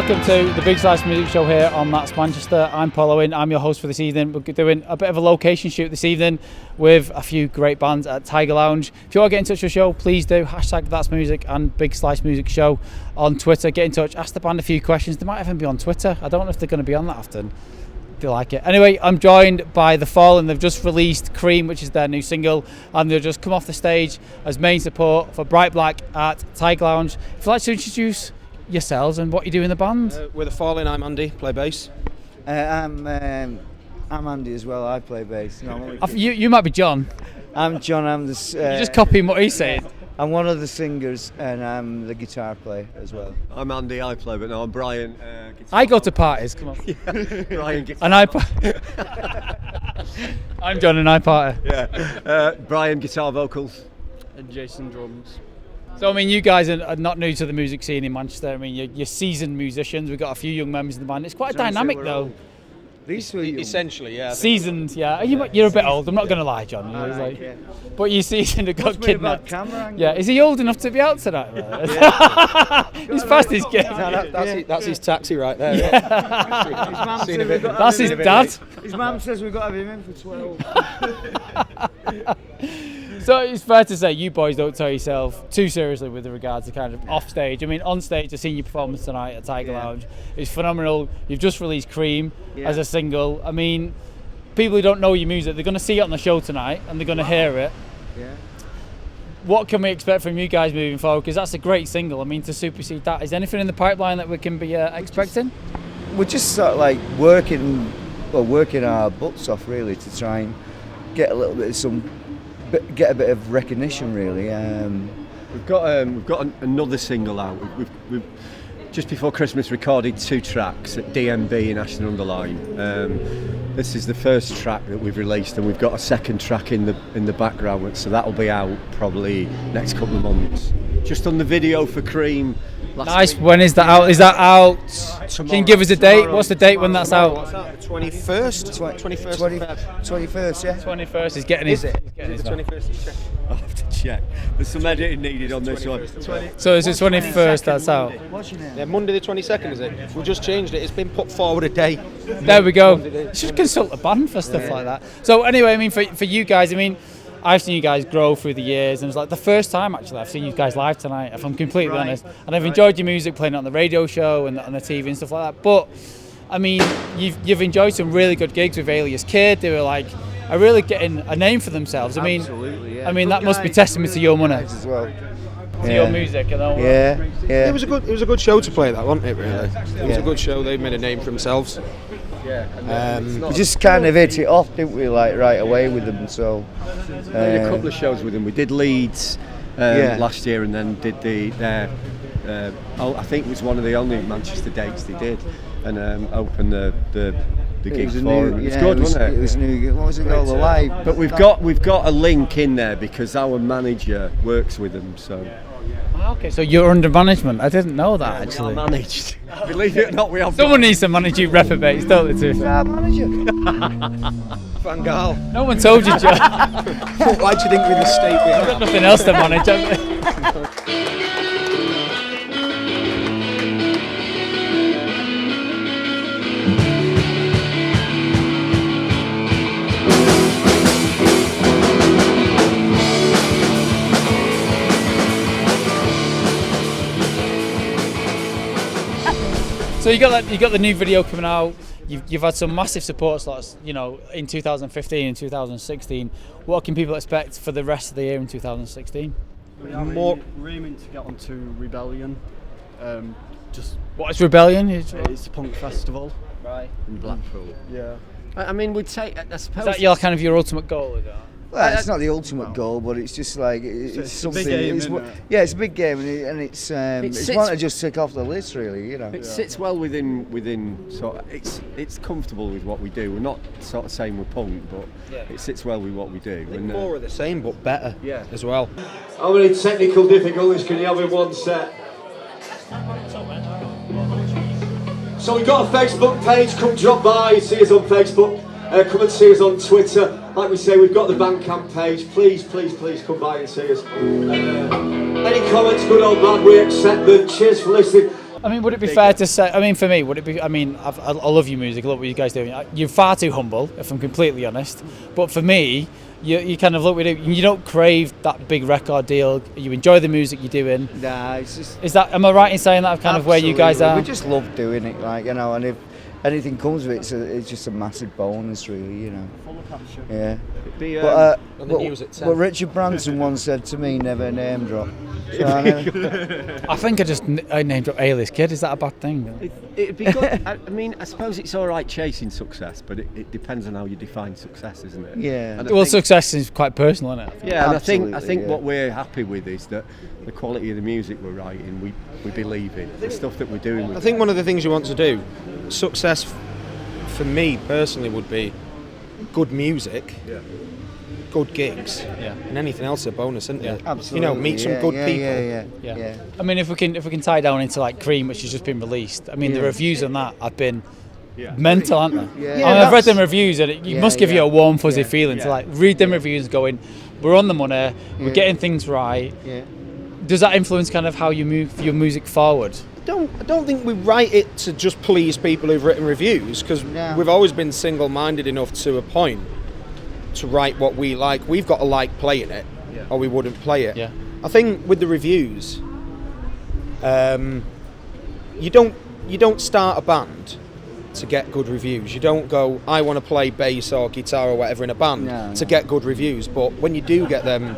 welcome to the Big Slice Music Show here on That's Manchester. I'm Paul Owen, I'm your host for this evening. We're doing a bit of a location shoot this evening with a few great bands at Tiger Lounge. If you want to get in touch with the show, please do. Hashtag That's Music and Big Slice Music Show on Twitter. Get in touch, ask the band a few questions. They might even be on Twitter. I don't know if they're going to be on that often. If you like it. Anyway, I'm joined by The Fall, and they've just released Cream, which is their new single, and they'll just come off the stage as main support for Bright Black at Tiger Lounge. If you'd like to introduce yourselves and what you do in the band. We're The Fall, and I'm Andy, play bass. I'm Andy as well, I play bass. You might be John. I'm John, I'm the... You're just copying what he's saying. I'm one of the singers and I'm the guitar player as well. I'm Andy, I play, but no, I'm Brian. I go to parties, come on. Brian guitar. And I'm John and I party. Yeah. Brian guitar vocals. And Jason drums. So, I mean, you guys are not new to the music scene in Manchester. I mean, you're seasoned musicians. We've got a few young members in the band. It's quite dynamic, though. These two Essentially, yeah. Seasoned, yeah. You're a bit old. I'm not going to lie, John. But you're seasoned and got kidnapped. Yeah, is he old enough to be out tonight? He's past his kid. That's his taxi right there. Yeah. That's his dad. His mum says we've got to have him in for 12. So it's fair to say you boys don't take yourself too seriously with regards to kind of off stage. I mean, on stage, I've seen your performance tonight at Tiger Lounge. It's phenomenal. You've just released Cream as a single. I mean, people who don't know your music, they're going to see it on the show tonight and they're going to hear it. Yeah. What can we expect from you guys moving forward? Because that's a great single. I mean, to supersede that, is there anything in the pipeline that we can be expecting? We're just sort of like working our butts off really to try and get a little bit of get a bit of recognition really. We've got another single out. We've just before Christmas recorded 2 tracks at DMB in Ashton-under-Lyne. This is the first track that we've released, and we've got a second track in the background, so that'll be out probably next couple of months. Just on the video for Cream. Nice. Week. When is that out? Is that out? Tomorrow. Can you give us a date? What's the date when that's out? What's that? The 21st? 21st, yeah. 21st. He's getting his. Is it the 21st? I'll have to check. There's some editing needed on this one. So it's the 21st that's out? Yeah, Monday the 22nd, is it? We just changed it. It's been put forward a day. There we go. You should consult a band for stuff like that. So anyway, I mean, for you guys, I mean, I've seen you guys grow through the years, and it's like the first time actually I've seen you guys live tonight, if I'm completely honest. And I've enjoyed your music, playing it on the radio show and on the TV and stuff like that. But I mean, you've enjoyed some really good gigs with Alias Kid. They were like are really getting a name for themselves. I mean, that must be testament to your money as well. To your music, you know. Yeah. It was a good show to play that, wasn't it? Really, it was a good show. They made a name for themselves. We just kind of hit it off, didn't we? Like right away with them. So did a couple of shows with them. We did Leeds last year, and then did I think it was one of the only Manchester dates they did, and opened the gig for them. It was good, wasn't it? It was new. What was it called? The Live. But we've got a link in there because our manager works with them. So. Okay, so you're under management. I didn't know that actually. We are managed. Believe it or not, we have. Someone needs to manage you reprobates, don't they? Too? Manager. Van Gaal. No one told you, Joe. Why do you think we're in the state we are? We've got nothing else to manage, have we? So you got the new video coming out. You've had some massive support slots, you know, in 2015 and 2016. What can people expect for the rest of the year in 2016? We are aiming to get onto Rebellion. What is Rebellion? It's a punk festival. Right. In Blackpool. Yeah. I mean, we'd say, I suppose. Is that your ultimate goal? Is that? Well, it's not the ultimate goal, but it's just like it's something. A big game, it's a big game, and it's one to just tick off the list, really. You know, it sits well within sort of, it's comfortable with what we do. We're not sort of saying we're punk, but it sits well with what we do. And more of the same, but better. Yeah. As well. How many technical difficulties can you have in one set? So we've got a Facebook page. Come drop by, see us on Facebook. Come and see us on Twitter. Like we say, we've got the Bandcamp page. Please come by and see us. Any comments, good or bad, we accept them. Cheers for listening. I mean, would it be fair to say? I mean, for me, would it be? I mean, I love your music. I love what you guys do. You're far too humble, if I'm completely honest. But for me, you kind of look with it. You don't crave that big record deal. You enjoy the music you're doing. Nah, it's just. Is that? Am I right in saying that? Kind of where you guys are. We just love doing it, like, you know, and if anything comes of it, it's just a massive bonus, really, you know. Full of passion. Yeah. Be, But news at 10. what Richard Branson once said to me, never name drop. So I think I named up A-list kid. Is that a bad thing? It'd be good. I mean, I suppose it's all right chasing success, but it depends on how you define success, isn't it? Yeah. And I Well, think- success is quite personal, isn't it? Yeah, and I Absolutely, think yeah. what we're happy with is that the quality of the music we're writing, we believe in. The stuff that we're doing. I think one of the things you want to do, success for me personally would be good music, good gigs, and anything else is a bonus, isn't it? Absolutely. You know, meet some good people. Yeah. I mean, if we can tie down into like Cream, which has just been released. I mean, the reviews on that have been mental, aren't they? Yeah. I mean, I've read them reviews, and it must give you a warm, fuzzy Yeah. feeling to like read them reviews, going, "We're on the money, we're getting things right." Yeah. Does that influence kind of how you move your music forward? I don't think we write it to just please people who've written reviews, because we've always been single-minded enough to a point to write what we like. We've got to like playing it, or we wouldn't play it. Yeah. I think with the reviews, you don't start a band to get good reviews. You don't go, I want to play bass or guitar or whatever in a band to get good reviews. But when you do get them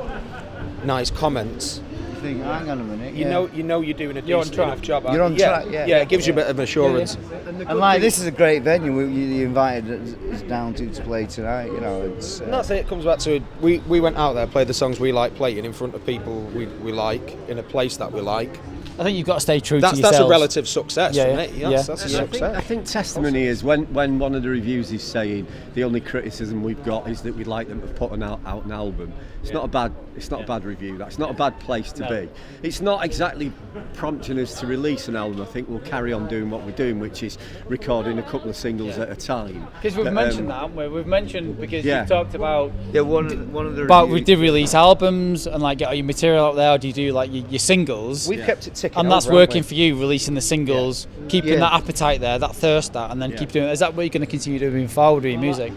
nice comments, You think, hang on a minute. you know you're doing a You're on decent track. enough job. You're on track, yeah. Yeah, it gives you a bit of assurance. And like, this is a great venue. You invited us down to play tonight. You know, it's. And that's it. It comes back to we went out there, played the songs we like playing in front of people we like in a place that we like. I think you've got to stay true to yourselves. That's a relative success Yeah, for yeah. me. Yeah. Yes, that's a I success. think testimony is when one of the reviews is saying the only criticism we've got is that we'd like them to put out an album. It's not a bad review. That's not a bad place to be. It's not exactly prompting us to release an album. I think we'll carry on doing what we're doing, which is recording a couple of singles at a time. Because we've mentioned that, haven't we? We've mentioned because you've talked about one of the. about we did release albums and like get your material out there. Or do you do like your singles? We've kept it ticking and that's over, working haven't for you, releasing the singles, keeping that appetite there, that thirst there, and then keep doing it. Is that what you're going to continue doing moving forward with your music?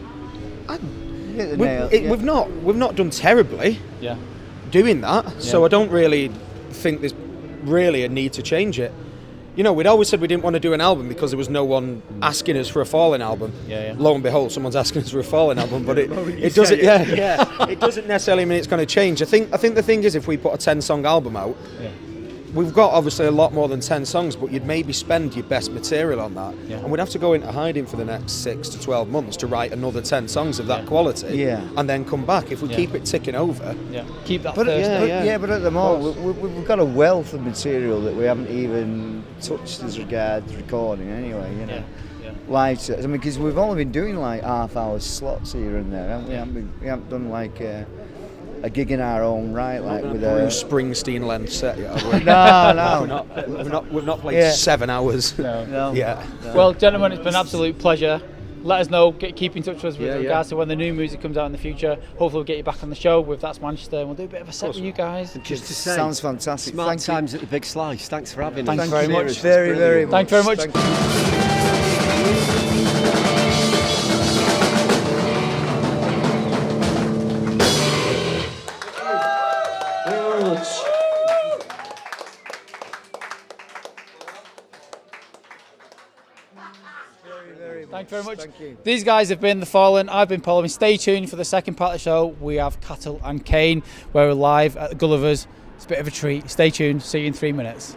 We've not done terribly doing that, so I don't really think there's really a need to change it. You know, we'd always said we didn't want to do an album because there was no one asking us for a Fallen album. Lo and behold, someone's asking us for a Fallen album, but it doesn't. It doesn't necessarily mean it's going to change. I think the thing is, if we put a 10-song album out, we've got obviously a lot more than 10 songs, but you'd maybe spend your best material on that, and we'd have to go into hiding for the next 6 to 12 months to write another 10 songs of that quality, and then come back. If we keep it ticking over, keep that. But thirst. but at the moment we've got a wealth of material that we haven't even touched as regards recording anyway. You know, live sets. I mean, because we've only been doing like half-hour slots here and there, haven't we? We haven't done like a gig in our own right, like with a Bruce Springsteen length set. We've not played 7 hours. No. Well, gentlemen, it's been an absolute pleasure. Let us know. Keep in touch with us with regards to when the new music comes out in the future. Hopefully, we'll get you back on the show with That's Manchester, and we'll do a bit of a set with you guys. Just to say, sounds fantastic. Smart Thank times at the Big Slice. Thanks for having us. Thanks very much. Very, very much. Thanks very much. Thank you. Thank you very much. Thank you. These guys have been The Fallen. I've been Paul. Stay tuned for the second part of the show. We have Cattle and Cane, where we're live at Gulliver's. It's a bit of a treat. Stay tuned. See you in 3 minutes.